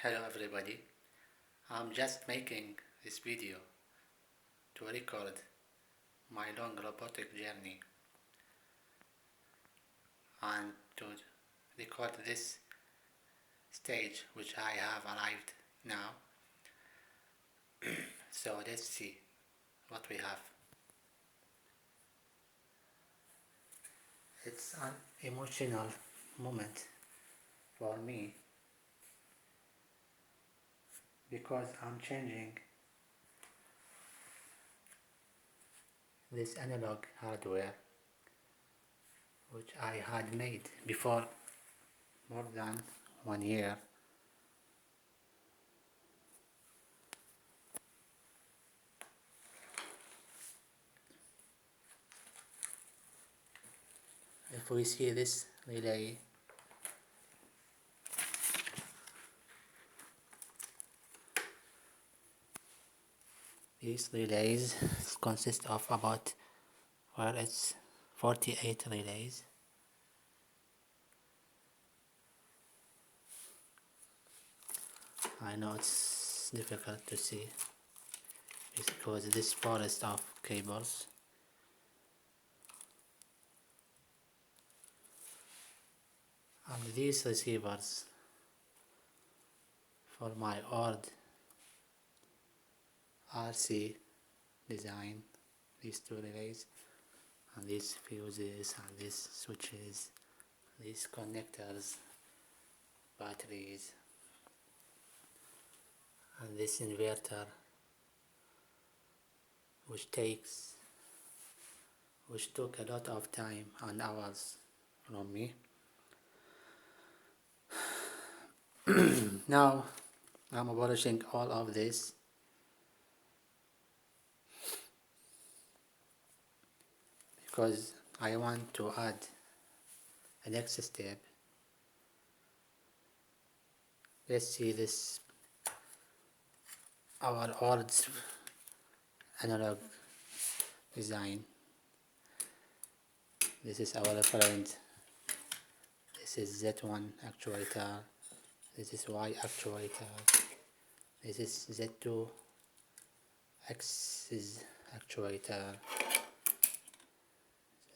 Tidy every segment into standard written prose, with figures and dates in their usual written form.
Hello everybody, I'm just making this video to record my long robotic journey and to record this stage which I have arrived now. So let's see what we have. It's an emotional moment for me because I'm changing this analog hardware which I had made before more than 1 year. If we see this relay, these relays consist of about, well, it's 48 relays. I know it's difficult to see because this forest of cables. And these receivers for my old RC design, these two relays, and these fuses, and these switches, these connectors, batteries, and this inverter which took a lot of time and hours from me. Now I'm abolishing all of this because I want to add a next step. Let's see this, our old analog design. This is our reference. This is Z1 actuator. This is Y actuator. This is Z2 axis actuator.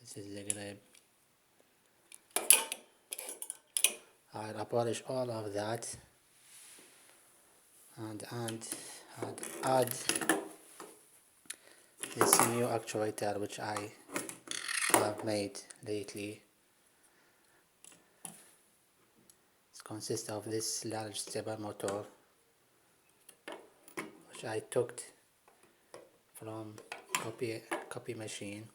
This is the grip. I'll abolish all of that and add this new actuator which I have made lately. It consists of this large stepper motor which I took from copy machine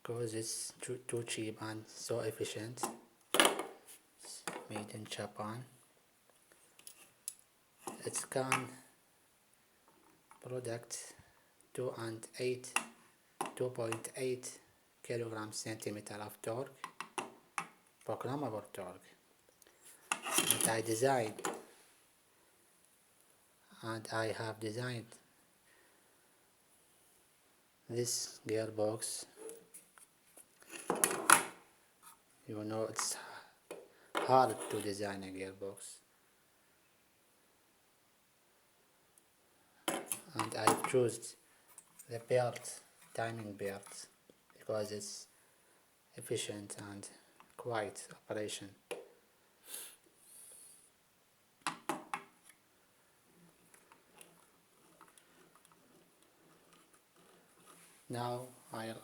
because it's too cheap and so efficient. It's made in Japan. It's can product 2.8 kilogram centimeter of torque, programmable torque, that I designed, and I have designed this gearbox. You know it's hard to design a gearbox, and I've chosen the belt, timing belt, because it's efficient and quiet operation. Now I'll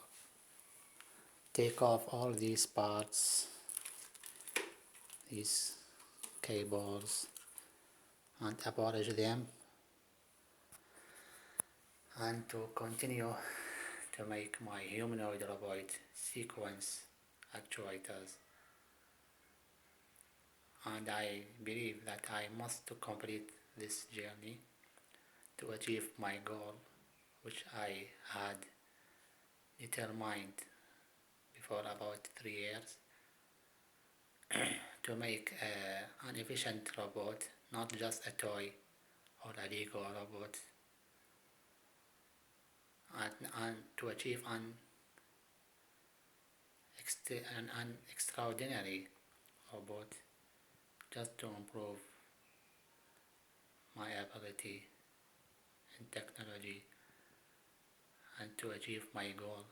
take off all these parts, these cables, and abolish them, and to continue to make my humanoid robot sequence actuators. And I believe that I must complete this journey to achieve my goal, which I had determined before about 3 years, to make an efficient robot, not just a toy or a Lego robot, and to achieve an extraordinary robot, just to improve capability in technology and to achieve my goal